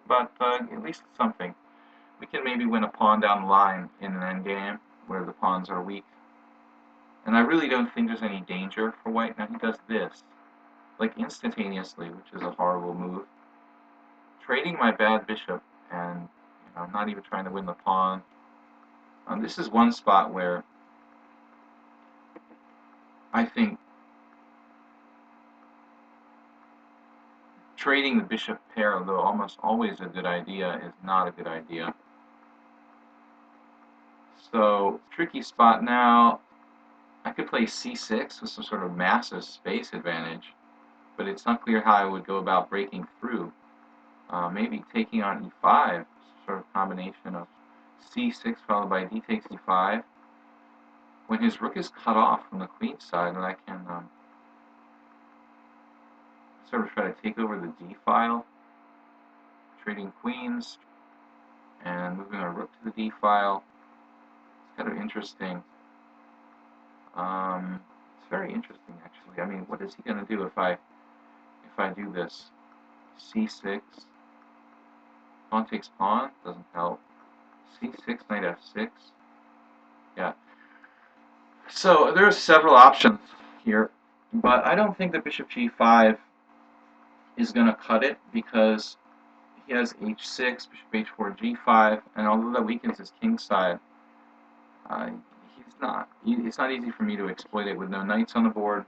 but at least it's something. We can maybe win a pawn down the line in an endgame where the pawns are weak. And I really don't think there's any danger for white. Now he does this, like instantaneously, which is a horrible move. Trading my bad bishop and not even trying to win the pawn. This is one spot where I think trading the bishop pair, though almost always a good idea, is not a good idea. So, tricky spot now. I could play c6 with some sort of massive space advantage, but it's not clear how I would go about breaking through. Maybe taking on e5, sort of combination of c6 followed by d takes e5. When his rook is cut off from the queen side, and I can sort of try to take over the d file, trading queens and moving our rook to the d file. It's kind of interesting. It's very interesting, actually. I mean, what is he going to do if I do this? c6, pawn takes pawn, doesn't help. c6, knight f6. Yeah. So there are several options here, but I don't think that bishop g5 is going to cut it because he has h6, bishop h4, g5, and although that weakens his king side, it's not easy for me to exploit it with no knights on the board.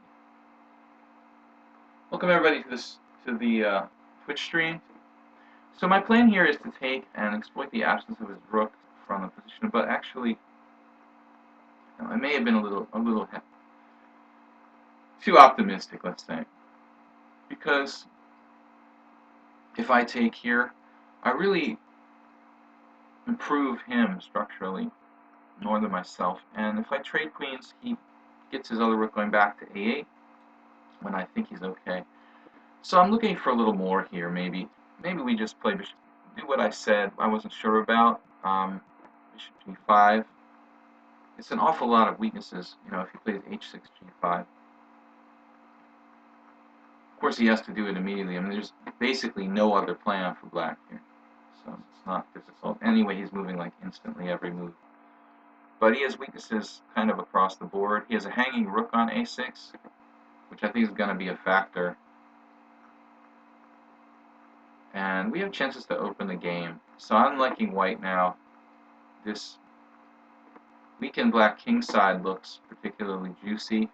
Welcome everybody to the Twitch stream. So my plan here is to take and exploit the absence of his rook from the position, but actually, I may have been a little too optimistic, let's say, because if I take here, I really improve him structurally more than myself, and if I trade queens, he gets his other rook going back to a8 when I think he's okay. So I'm looking for a little more here. Maybe we just play bishop, do what I said I wasn't sure about. Bishop g5. It's an awful lot of weaknesses, if he plays h6 g5. Of course, he has to do it immediately. I mean, there's basically no other plan for black here, so it's not difficult. Anyway, he's moving like instantly every move. But he has weaknesses kind of across the board. He has a hanging rook on a6, which I think is going to be a factor. And we have chances to open the game. So I'm liking white now. This weakened black king side looks particularly juicy.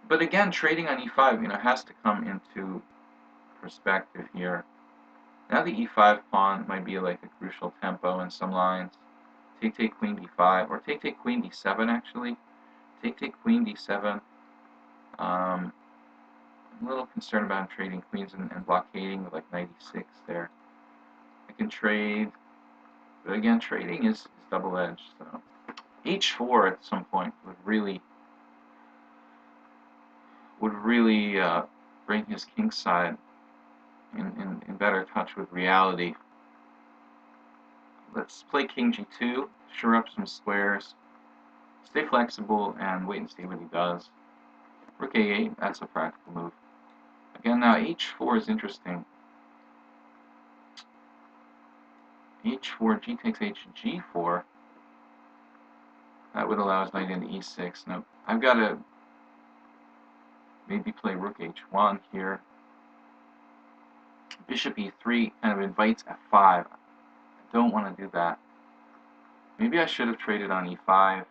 But again, trading on e5, has to come into perspective here. Now the e5 pawn might be like a crucial tempo in some lines. Take queen d5, or take queen d7 actually. Take queen d7. I'm a little concerned about trading queens and blockading with like knight e6 there. I can trade, but again, trading is double-edged. So h4 at some point would really bring his king side in better touch with reality. Let's play king g2, shore up some squares, stay flexible, and wait and see what he does. Rook a8, that's a practical move. Again, now h4 is interesting. h4, g takes h, g4. That would allow his knight into e6. Now, I've got to maybe play rook h1 here. Bishop e3 kind of invites f5. I don't want to do that. Maybe I should have traded on e5.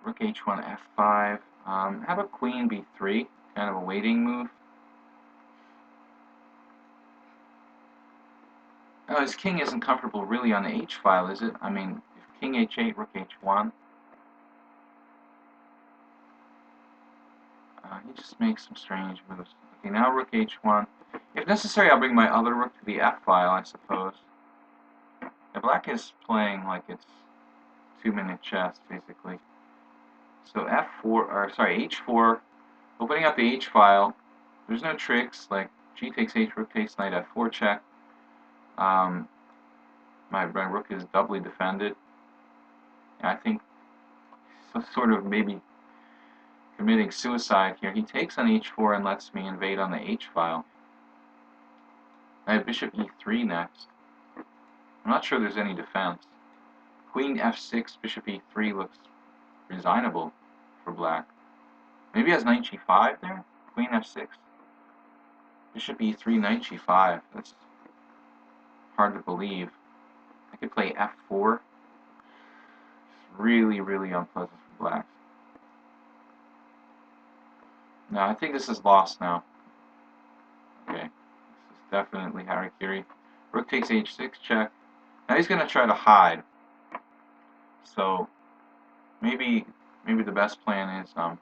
Rook h1, f5. How about queen b3? Kind of a waiting move. Now, his king isn't comfortable really on the h file, is it? I mean, if king h8, rook h1. He just makes some strange moves. Okay, now rook h1. If necessary, I'll bring my other rook to the f file, I suppose. Now, black is playing like it's 2-minute chess, basically. So h4, opening up the h file. There's no tricks, like g takes h, rook takes knight f4 check. My rook is doubly defended. And I think sort of maybe committing suicide here. He takes on h4 and lets me invade on the h file. I have bishop e3 next. I'm not sure there's any defense. Queen f6, bishop e3 looks resignable for black. Maybe he has knight g5 there? Queen f6. Bishop e3, knight g5. That's hard to believe. I could play f4. It's really, really unpleasant for black. No, I think this is lost now. Okay. This is definitely harakiri. Rook takes h6, check. Now he's going to try to hide. So maybe the best plan is well,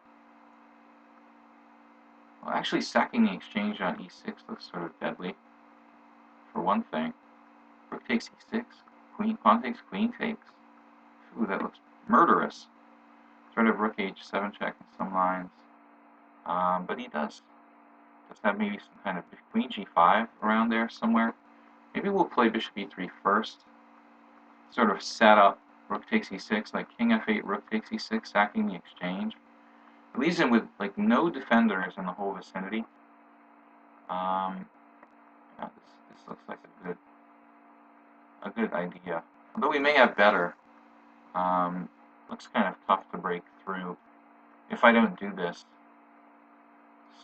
actually sacking the exchange on e6 looks sort of deadly. For one thing, rook takes e6, pawn takes, queen takes. Ooh, that looks murderous. Sort of rook h7 check in some lines, but he does have maybe some kind of queen g5 around there somewhere. Maybe we'll play bishop e3 first. Sort of set up rook takes e6, like king f8, rook takes e6, sacking the exchange. It leaves him with like no defenders in the whole vicinity. Yeah, this looks like a good idea. Although we may have better. Looks kind of tough to break through if I don't do this.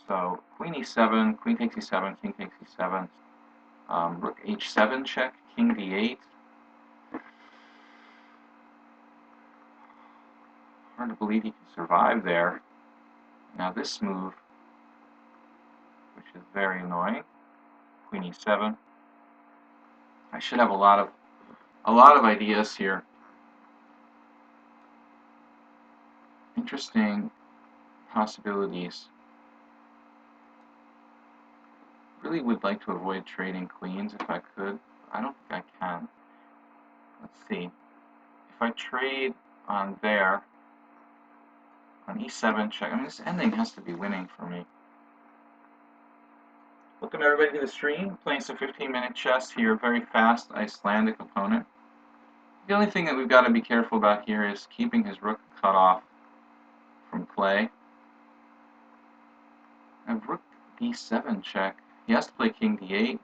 So queen e7, queen takes e7, king takes e7. Rook h7 check, king d8. Hard to believe he can survive there. Now this move, which is very annoying, queen e7. I should have a lot of ideas here. Interesting possibilities. Really would like to avoid trading queens if I could. I don't think I can. Let's see. If I trade on there, on e7 check, I mean this ending has to be winning for me. Welcome everybody to the stream. Playing some 15-minute chess here. Very fast Icelandic opponent. The only thing that we've got to be careful about here is keeping his rook cut off from play. I have rook d7 check. He has to play king d8.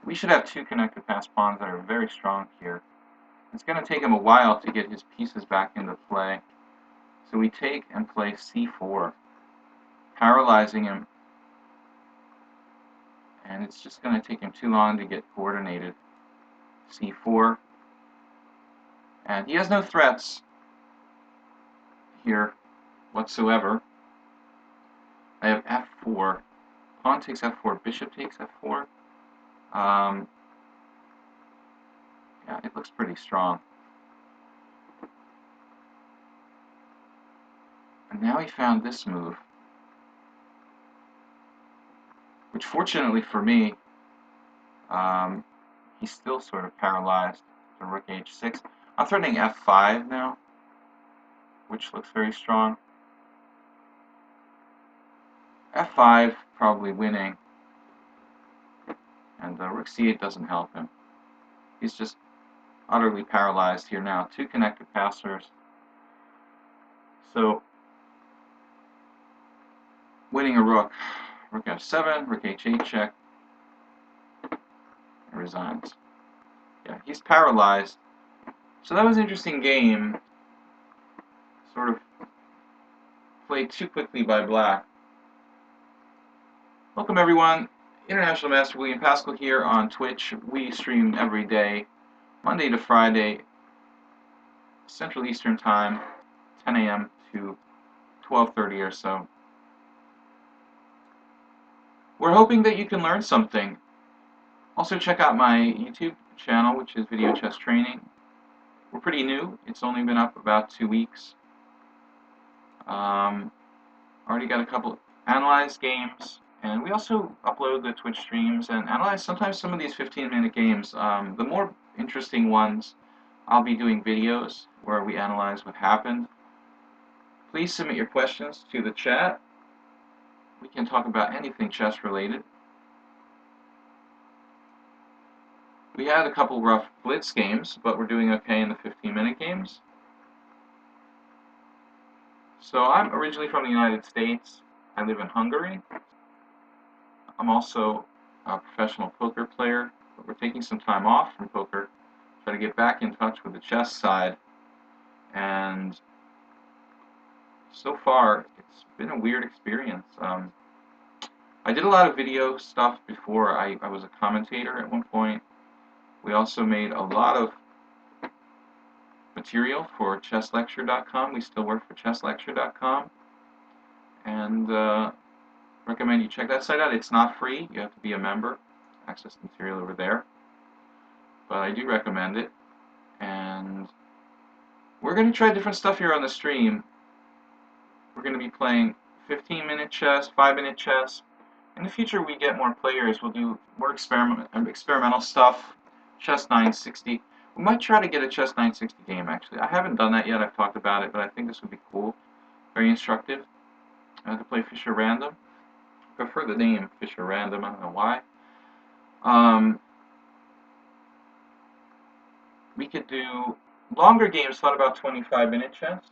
We should have two connected pass pawns that are very strong here. It's going to take him a while to get his pieces back into play. So we take and play c4, paralyzing him. And it's just going to take him too long to get coordinated. c4. And he has no threats here whatsoever. I have f4. Pawn takes f4, bishop takes f4. Yeah, it looks pretty strong. And now he found this move, which fortunately for me, he's still sort of paralyzed to rook h6. I'm threatening f5 now, which looks very strong. f5 probably winning, and rook c8 doesn't help him. He's just utterly paralyzed here now. Two connected passers. So winning a rook f7, rook h8 check, resigns. Yeah, he's paralyzed. So that was an interesting game. Sort of played too quickly by black. Welcome everyone. International Master William Paschall here on Twitch. We stream every day, Monday to Friday, Central Eastern Time, 10 a.m. to 12:30 or so. We're hoping that you can learn something. Also check out my YouTube channel, which is Video Chess Training. We're pretty new. It's only been up about 2 weeks. Already got a couple analyzed games, and we also upload the Twitch streams and analyze sometimes some of these 15-minute games. The more interesting ones, I'll be doing videos where we analyze what happened. Please submit your questions to the chat. We can talk about anything chess related. We had a couple rough blitz games, but we're doing okay in the 15-minute games. So I'm originally from the United States. I live in Hungary. I'm also a professional poker player, but we're taking some time off from poker, try to get back in touch with the chess side, and so far it's been a weird experience. I did a lot of video stuff before. I was a commentator at one point. We also made a lot of material for chesslecture.com. We still work for chesslecture.com, and recommend you check that site out. It's not free. You have to be a member, access the material over there, but I do recommend it. And we're going to try different stuff here on the stream. We're going to be playing 15-minute chess, 5-minute chess. In the future, we get more players. We'll do more experimental stuff. Chess 960. We might try to get a chess 960 game, actually. I haven't done that yet. I've talked about it, but I think this would be cool. Very instructive. I have to play Fischer Random. I prefer the name Fischer Random. I don't know why. We could do longer games, thought about 25-minute chess.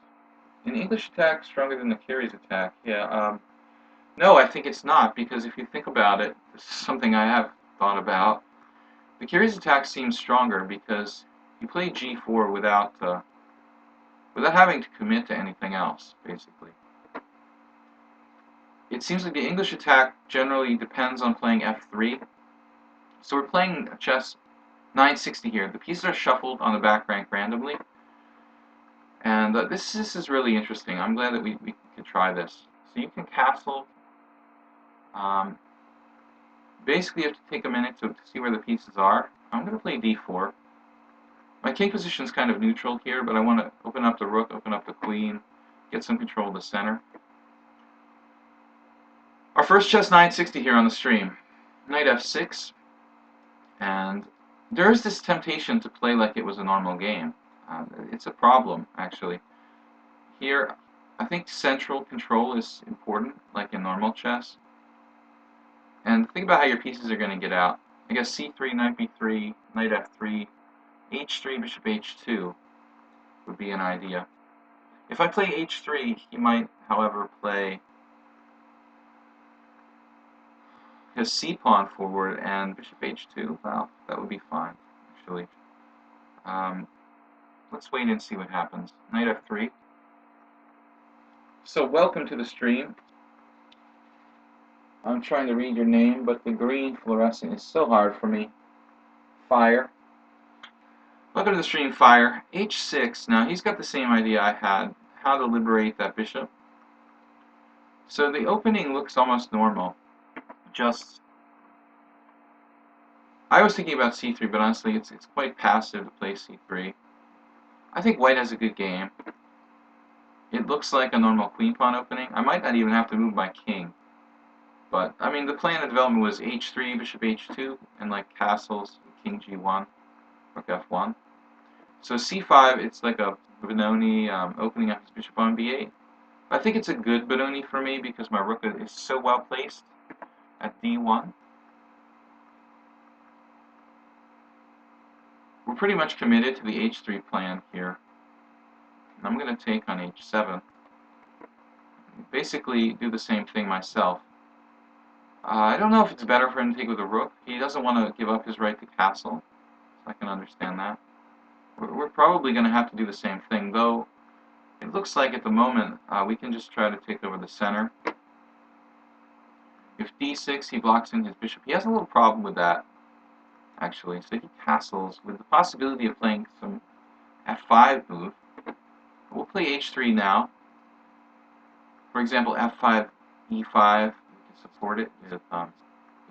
An English attack stronger than the Carey's attack. Yeah, no, I think it's not, because if you think about it, this is something I have thought about. The Carey's attack seems stronger because you play g4 without having to commit to anything else, basically. It seems like the English attack generally depends on playing f3. So we're playing chess 960 here. The pieces are shuffled on the back rank randomly. And this is really interesting. I'm glad that we could try this. So you can castle. Basically, you have to take a minute to see where the pieces are. I'm going to play d4. My king position is kind of neutral here, but I want to open up the rook, open up the queen, get some control of the center. Our first chess 960 here on the stream. Knight f6. And there's this temptation to play like it was a normal game. It's a problem, actually. Here, I think central control is important, like in normal chess. And think about how your pieces are going to get out. I guess c3, knight b3, knight f3, h3, bishop h2 would be an idea. If I play h3, he might, however, play his c-pawn forward and bishop h2. Well, that would be fine, actually. Let's wait and see what happens. Knight f3. So welcome to the stream. I'm trying to read your name, but the green fluorescent is so hard for me. Fire. Welcome to the stream, Fire. h6. Now, he's got the same idea I had, how to liberate that bishop. So the opening looks almost normal. I was thinking about c3, but honestly, it's quite passive to play c3. I think white has a good game. It looks like a normal queen pawn opening. I might not even have to move my king. But, I mean, the plan of development was h3, bishop h2, and like castles, king g1, rook f1. So c5, it's like a Benoni opening up his bishop on b8. I think it's a good Benoni for me because my rook is so well placed at d1. We're pretty much committed to the h3 plan here. I'm going to take on h7. Basically do the same thing myself. I don't know if it's better for him to take with a rook. He doesn't want to give up his right to castle, so I can understand that. We're probably going to have to do the same thing, though it looks like at the moment we can just try to take over the center. If d6, he blocks in his bishop. He has a little problem with that, actually. So he castles with the possibility of playing some f5 move. We'll play h3 now. For example, f5, e5, we can support it with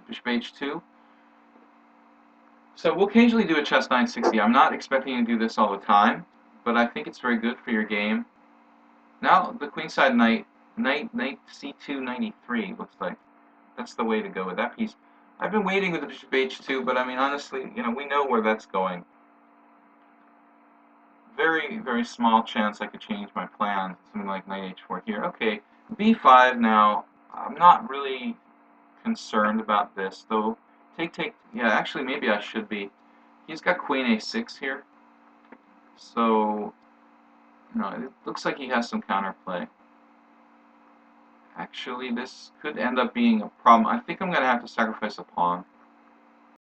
bishop h2. So we'll occasionally do a chess 960. I'm not expecting to do this all the time, but I think it's very good for your game. Now the queenside knight c2, knight e3 looks like that's the way to go with that piece. I've been waiting with the bishop h2, but I mean honestly, we know where that's going. Very, very small chance I could change my plan. Something like knight h4 here. Okay, b5 now. I'm not really concerned about this, though. Take. Yeah, actually, maybe I should be. He's got queen a6 here. So, it looks like he has some counterplay. Actually, this could end up being a problem. I think I'm going to have to sacrifice a pawn.